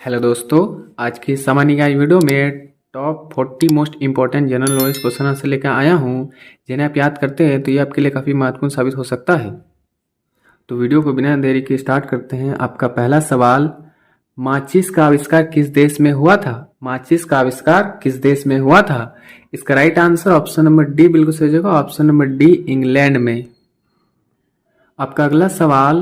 Hello दोस्तों, आज की सामान्य ज्ञान वीडियो में top 40 most important general knowledge question answer लेकर आया हूँ। जिन्हें आप याद करते हैं तो ये आपके लिए काफ़ी महत्वपूर्ण साबित हो सकता है। तो वीडियो को बिना देरी के स्टार्ट करते हैं। आपका पहला सवाल, माचिस का आविष्कार किस देश में हुआ था? माचिस का आविष्कार किस देश में हुआ था? इसका right answer option number D बिल्कुल सही जगह, ऑप्शन नंबर डी इंग्लैंड में। आपका अगला सवाल,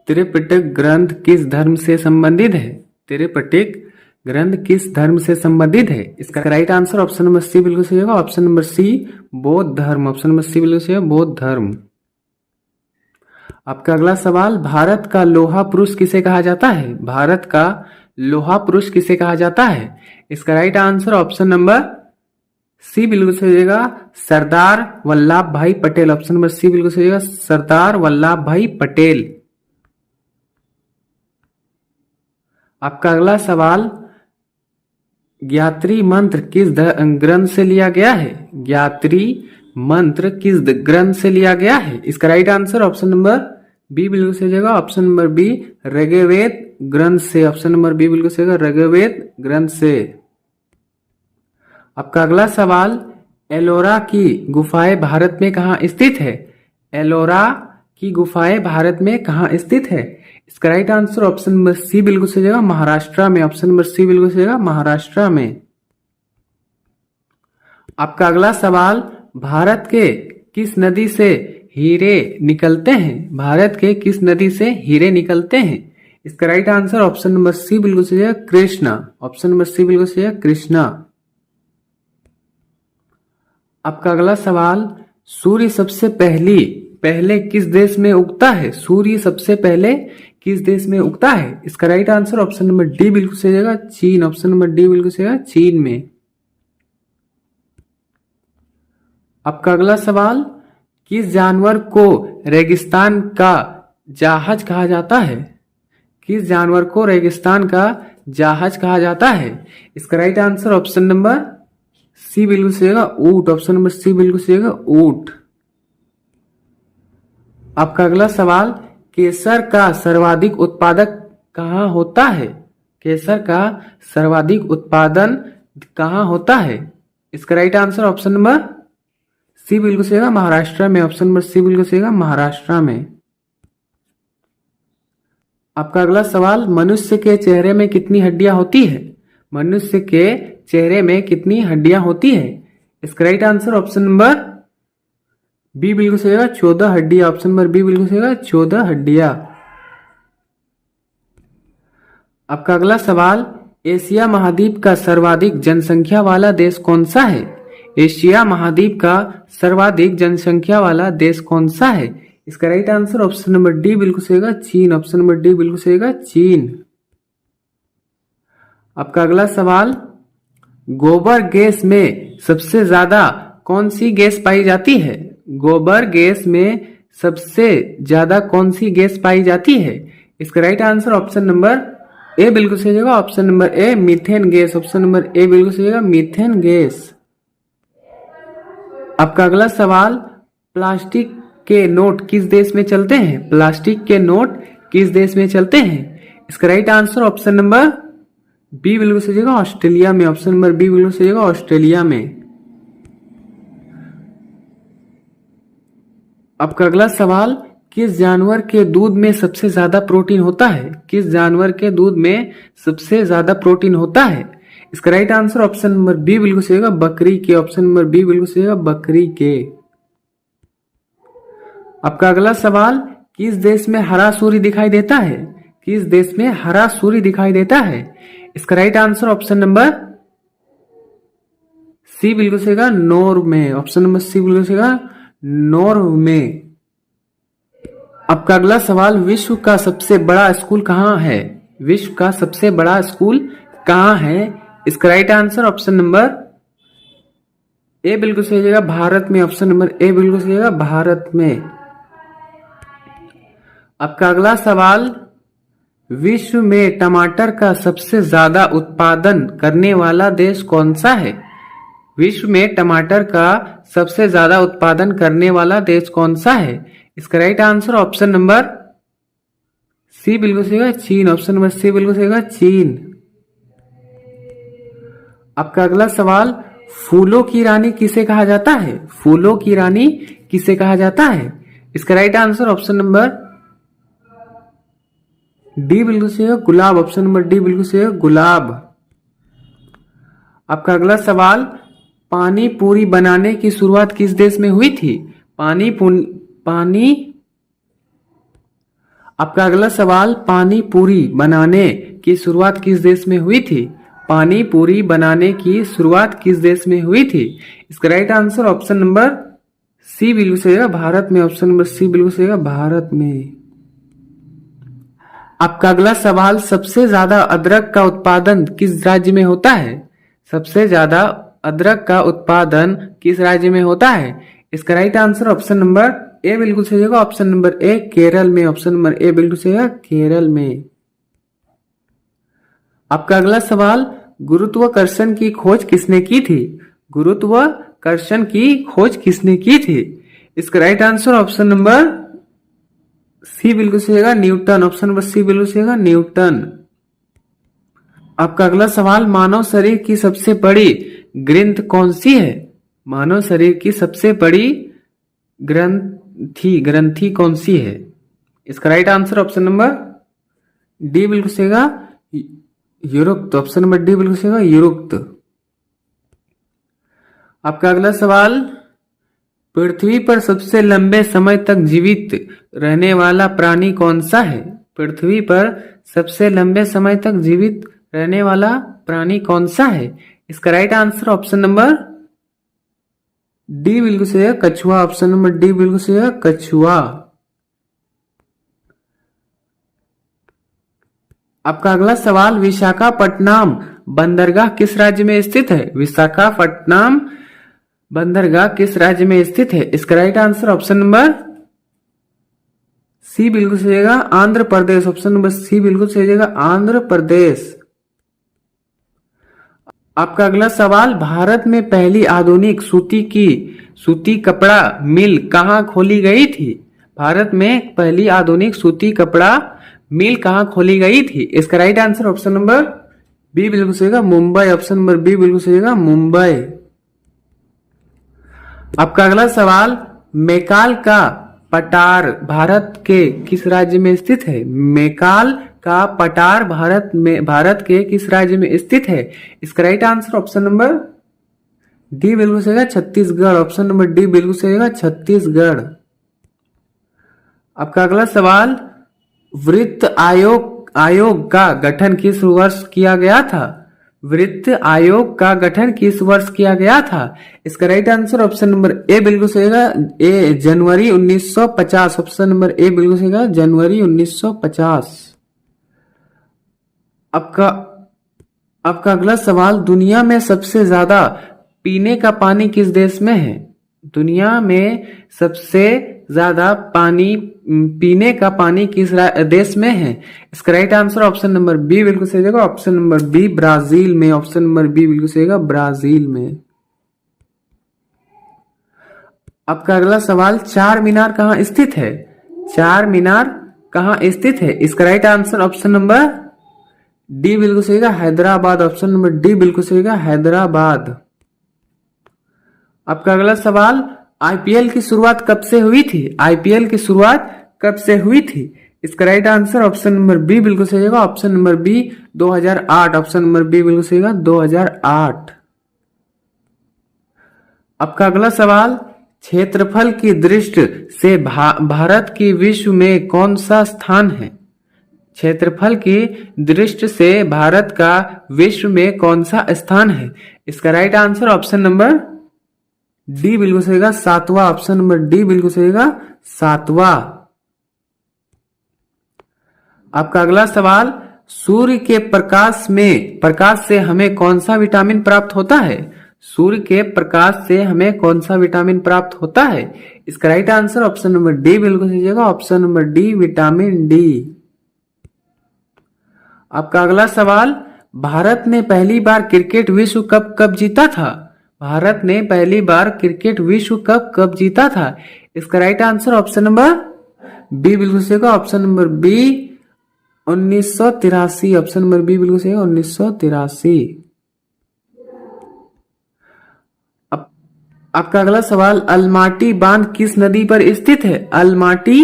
त्रिपिटक ग्रंथ किस धर्म से संबंधित है? त्रिपिटक ग्रंथ किस धर्म से संबंधित है? इसका right answer option number C बिल्कुल सही होगा, ऑप्शन नंबर सी बौद्ध धर्म, ऑप्शन नंबर सी बिल्कुल सही है, बौद्ध धर्म। आपका अगला सवाल, भारत का लोहा पुरुष किसे कहा जाता है? भारत का लोहा पुरुष किसे कहा जाता है? इसका right answer option number C बिल्कुल सही होगा, सरदार वल्लभ भाई पटेल, ऑप्शन नंबर सी बिल्कुल सही होगा, सरदार वल्लभ भाई पटेल। आपका अगला सवाल, ज्ञात्री मंत्र किस ग्रंथ से लिया गया है? ज्ञात्री मंत्र किस ग्रंथ से लिया गया है? इसका right answer option number B बिल्कुल सही जगह, ऑप्शन नंबर बी ऋग्वेद ग्रंथ से, ऑप्शन नंबर बी बिल्कुल सही जगह, ऋग्वेद ग्रंथ से। आपका अगला सवाल, एलोरा की गुफाएं भारत में कहाँ स्थित है? एलोरा की गुफाएं भारत में कहाँ स्थित है? इसका right answer option number C बिल्कुल सही जगह, महाराष्ट्र में, ऑप्शन नंबर सी बिल्कुल सही जगह, महाराष्ट्र में। आपका अगला सवाल, भारत के किस नदी से हीरे निकलते हैं? भारत के किस नदी से हीरे निकलते हैं? इसका right answer option number C बिल्कुल सही जगह, कृष्णा, ऑप्शन नंबर सी बिल्कुल सही जगह, कृष्णा। आपका अगला सवाल, सूर्य सबसे पहले किस देश में उगता है? सूर्य सबसे पहले किस देश में उगता है? इसका right answer option number D बिल्कुल सही जगह, चीन, ऑप्शन नंबर डी बिल्कुल सही जगह, चीन में। आपका अगला सवाल, किस जानवर को रेगिस्तान का जहाज कहा जाता है? किस जानवर को रेगिस्तान का जहाज कहा जाता है? इसका right answer option number C बिल्कुल सही जगह, ऊंट, ऑप्शन नंबर सी बिल्कुल सही जगह, ऊंट। आपका अगला सवाल, केसर का सर्वाधिक उत्पादक कहाँ होता है? केसर का सर्वाधिक उत्पादन कहाँ होता है? इसका right answer option number C बिल्कुल सही होगा, महाराष्ट्र में, ऑप्शन नंबर सी बिल्कुल सही होगा, महाराष्ट्र में। आपका अगला सवाल, मनुष्य के चेहरे में कितनी हड्डियां होती है? मनुष्य के चेहरे में कितनी हड्डियां होती है? इसका right answer option number B बिल्कुल सही होगा, 14 हड्डियां, ऑप्शन नंबर बी बिल्कुल सही होगा, 14 हड्डियां। आपका अगला सवाल, एशिया महाद्वीप का सर्वाधिक जनसंख्या वाला देश कौन सा है? एशिया महाद्वीप का सर्वाधिक जनसंख्या वाला देश कौन सा है? इसका right answer option number D बिल्कुल सही होगा, चीन, ऑप्शन नंबर डी बिल्कुल सही होगा, चीन। आपका अगला सवाल, गोबर गैस में सबसे ज्यादा कौन सी गैस पाई जाती है? गोबर गैस में सबसे ज्यादा कौन सी गैस पाई जाती है? इसका right answer option number A बिल्कुल सही होगा, option number A methane gas, option number A बिल्कुल सही होगा, मीथेन गैस। आपका अगला सवाल, प्लास्टिक के नोट किस देश में चलते हैं? प्लास्टिक के नोट किस देश में चलते हैं? इसका right answer option number B बिल्कुल सही होगा, ऑस्ट्रेलिया में, ऑप्शन नंबर बी बिल्कुल सही होगा, ऑस्ट्रेलिया में। आपका अगला सवाल, किस जानवर के दूध में सबसे ज्यादा प्रोटीन होता है? किस जानवर के दूध में सबसे ज्यादा प्रोटीन होता है? इसका right answer option number B बिल्कुल सही होगा, बकरी के, ऑप्शन नंबर बी बिल्कुल सही होगा, बकरी के। आपका अगला सवाल, किस देश में हरा सूर्य दिखाई देता है? किस देश में हरा सूर्य दिखाई देता है? इसका right answer option number C बिल्कुल सही होगा, नॉर्वे में, ऑप्शन नंबर सी बिल्कुल सही होगा, नॉर्वे में। आपका अगला सवाल, विश्व का सबसे बड़ा स्कूल कहाँ है? विश्व का सबसे बड़ा स्कूल कहाँ है? इसका right answer option number A बिल्कुल सही जगह, भारत में, ऑप्शन नंबर ए बिल्कुल सही जगह, भारत में। आपका अगला सवाल, विश्व में टमाटर का सबसे ज्यादा उत्पादन करने वाला देश कौन सा है? विश्व में टमाटर का सबसे ज्यादा उत्पादन करने वाला देश कौन सा है? इसका right answer option number C बिल्कुल सही होगा, चीन, ऑप्शन नंबर सी बिल्कुल सही होगा, चीन। आपका अगला सवाल, फूलों की रानी किसे कहा जाता है? फूलों की रानी किसे कहा जाता है? इसका right answer option number D बिल्कुल सही है, गुलाब। ऑप्शन नंबर डी बिल्कुल सही है, गुलाब। आपका अगला सवाल, पानी पूरी बनाने की शुरुआत किस देश में हुई थी? पानी आपका अगला सवाल, पानी पूरी बनाने की शुरुआत किस देश में हुई थी? पानी पूरी बनाने की शुरुआत किस देश में हुई थी? इसका right answer option number C बिल्कुल सही है, भारत में। ऑप्शन नंबर सी बिल्कुल सही है, भारत में। आपका अगला सवाल, सबसे ज्यादा अदरक का उत्पादन किस राज्य में होता है? सबसे ज्यादा अदरक का उत्पादन किस राज्य में होता है? इसका right answer option number A बिल्कुल सही होगा, ऑप्शन नंबर ए, केरल में। ऑप्शन नंबर ए बिल्कुल सही है, केरल में। आपका अगला सवाल, गुरुत्वाकर्षण की खोज किसने की थी? गुरुत्वाकर्षण की खोज किसने की थी? इसका right answer option number C बिल्कुल सही होगा, न्यूटन। ऑप्शन नंबर सी बिल्कुल सही होगा, न्यूटन। आपका अगला सवाल, मानव शरीर की सबसे बड़ी ग्रंथ कौन सी है? मानव शरीर की सबसे बड़ी ग्रंथि कौन सी है? इसका right answer option number D बिल्कुल सही होगा, युरुक्त। ऑप्शन नंबर डी बिल्कुल सही होगा, युरुक्त। आपका अगला सवाल, पृथ्वी पर सबसे लंबे समय तक जीवित रहने वाला प्राणी कौन सा है? पृथ्वी पर सबसे लंबे समय तक जीवित रहने वाला प्राणी कौन सा है? इसका right answer option number D बिल्कुल सही है, कछुआ। ऑप्शन नंबर डी बिल्कुल सही है, कछुआ। आपका अगला सवाल, विशाखापट्टनम बंदरगाह किस राज्य में स्थित है? विशाखापट्टनम बंदरगाह किस राज्य में स्थित है? इसका right answer option number C बिल्कुल सही होगा, Andhra Pradesh. Option number C बिल्कुल सही होगा, आंध्र प्रदेश। आपका अगला सवाल, भारत में पहली आधुनिक सूती कपड़ा मिल कहां खोली गई थी? भारत में पहली आधुनिक सूती कपड़ा मिल कहां खोली गई थी? इसका right answer option number B बिल्कुल सही होगा, मुंबई। ऑप्शन नंबर बी बिल्कुल सही होगा, मुंबई। आपका अगला सवाल, मैकाल का पठार भारत के किस राज्य में स्थित है? मैकाल का पठार भारत के किस राज्य में स्थित है? इसका right answer option number D बिल्कुल सही होगा, छत्तीसगढ़। ऑप्शन नंबर डी बिल्कुल सही होगा, छत्तीसगढ़। आपका अगला सवाल, वित्त आयोग का गठन किस वर्ष किया गया था? वित्त आयोग का गठन किस वर्ष किया गया था? इसका right answer option number A बिल्कुल सही होगा, ए, जनवरी 1950। ऑप्शन नंबर ए बिल्कुल सही होगा, जनवरी 1950। आपका अगला सवाल, दुनिया में सबसे ज्यादा पीने का पानी किस देश में है? दुनिया में सबसे ज्यादा पीने का पानी किस देश में है? इसका right answer option number B बिल्कुल सही होगा, ऑप्शन नंबर बी, ब्राजील में। ऑप्शन नंबर बी बिल्कुल सही होगा, ब्राजील में। आपका अगला सवाल, चार मीनार कहाँ स्थित है? चार मीनार कहाँ स्थित है? इसका right answer option number D बिल्कुल सही होगा, हैदराबाद। ऑप्शन नंबर डी बिल्कुल सही होगा, हैदराबाद। आपका अगला सवाल, आईपीएल की शुरुआत कब से हुई थी? आईपीएल की शुरुआत कब से हुई थी? इसका right answer option number B बिल्कुल सही होगा, option number B, 2008। Option number B बिल्कुल सही होगा, 2008। आपका अगला सवाल, क्षेत्रफल की दृष्टि से भारत की विश्व में कौन सा स्थान है? क्षेत्रफल की दृष्टि से भारत का विश्व में कौन सा स्थान है? इसका right answer option number D बिल्कुल सही होगा, सातवां। ऑप्शन नंबर डी बिल्कुल सही होगा, सातवां। आपका अगला सवाल, सूर्य के प्रकाश से हमें कौन सा विटामिन प्राप्त होता है? सूर्य के प्रकाश से हमें कौन सा विटामिन प्राप्त होता है? इसका right answer option number D बिल्कुल सही होगा, option number D, vitamin D. आपका अगला सवाल, भारत ने पहली बार क्रिकेट विश्व कप कब जीता था? भारत ने पहली बार क्रिकेट विश्व कप कब जीता था? इसका right answer option number B बिल्कुल सही होगा, option number B, 1983। Option number B बिल्कुल सही है, 1983। आपका अगला सवाल, अलमाटी बांध किस नदी पर स्थित है? अलमाटी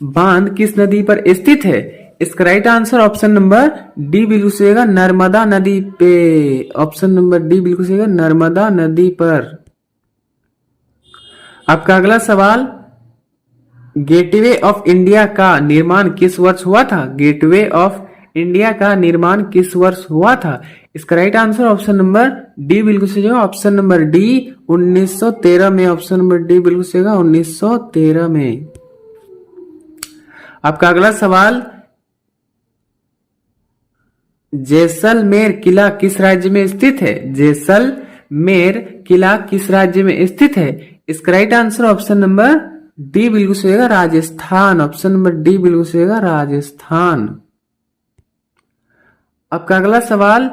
बांध किस नदी पर स्थित है? इसका right answer option number D बिल्कुल सही होगा, नर्मदा नदी पे। ऑप्शन नंबर डी बिल्कुल सही होगा, नर्मदा नदी पर। आपका अगला सवाल, गेटवे ऑफ इंडिया का निर्माण किस वर्ष हुआ था? गेटवे ऑफ इंडिया का निर्माण किस वर्ष हुआ था? इसका right answer option number D बिल्कुल सही होगा, ऑप्शन नंबर डी 1913 में। ऑप्शन नंबर डी बिल्कुल सही होगा, 1913 में। आपका अगला सवाल, जैसलमेर किला किस राज्य में स्थित है? जैसलमेर किला किस राज्य में स्थित है? इसका right answer option number D बिल्कुल सही होगा, राजस्थान। ऑप्शन नंबर डी बिल्कुल सही होगा, राजस्थान। आपका अगला सवाल,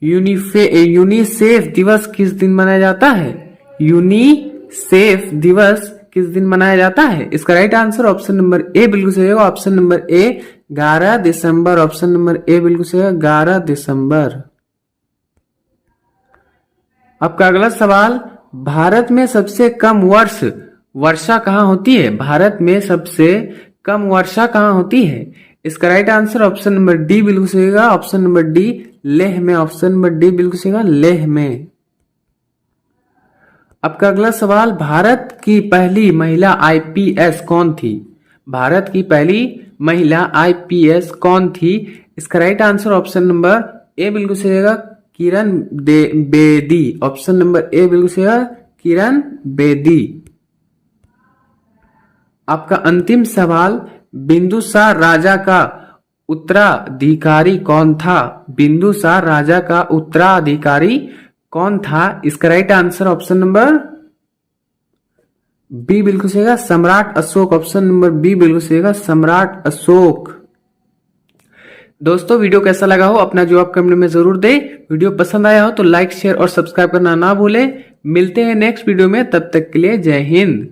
यूनिसेफ दिवस किस दिन मनाया जाता है? यूनिसेफ दिवस किस दिन मनाया जाता है? इसका right answer option number A बिल्कुल सही होगा, option number A 11 December. Option number A बिल्कुल सही है, 11 दिसंबर। आपका अगला सवाल, भारत में सबसे कम वर्षा कहाँ होती है? भारत में सबसे कम वर्षा कहाँ होती है? इसका right answer option number D बिल्कुल सही होगा, ऑप्शन नंबर डी लेह में। ऑप्शन नंबर डी बिल्कुल सही होगा, लेह में। आपका अगला सवाल, भारत की पहली महिला आईपीएस कौन थी? भारत की पहली महिला आईपीएस कौन थी? इसका right answer option number A बिल्कुल सही होगा, Kiran Bedi. Option number A बिल्कुल सही होगा, किरण बेदी। आपका अंतिम सवाल, बिंदुसार राजा का उत्तराधिकारी कौन था? बिंदुसार राजा का उत्तराधिकारी कौन था? इसका right answer option number B बिल्कुल सही होगा, सम्राट अशोक। ऑप्शन नंबर बी बिल्कुल सही होगा, सम्राट अशोक। दोस्तों वीडियो कैसा लगा हो अपना जवाब कमेंट में जरूर दे। वीडियो पसंद आया हो तो लाइक शेयर और सब्सक्राइब करना ना भूले। मिलते हैं नेक्स्ट वीडियो में, तब तक के लिए जय हिंद।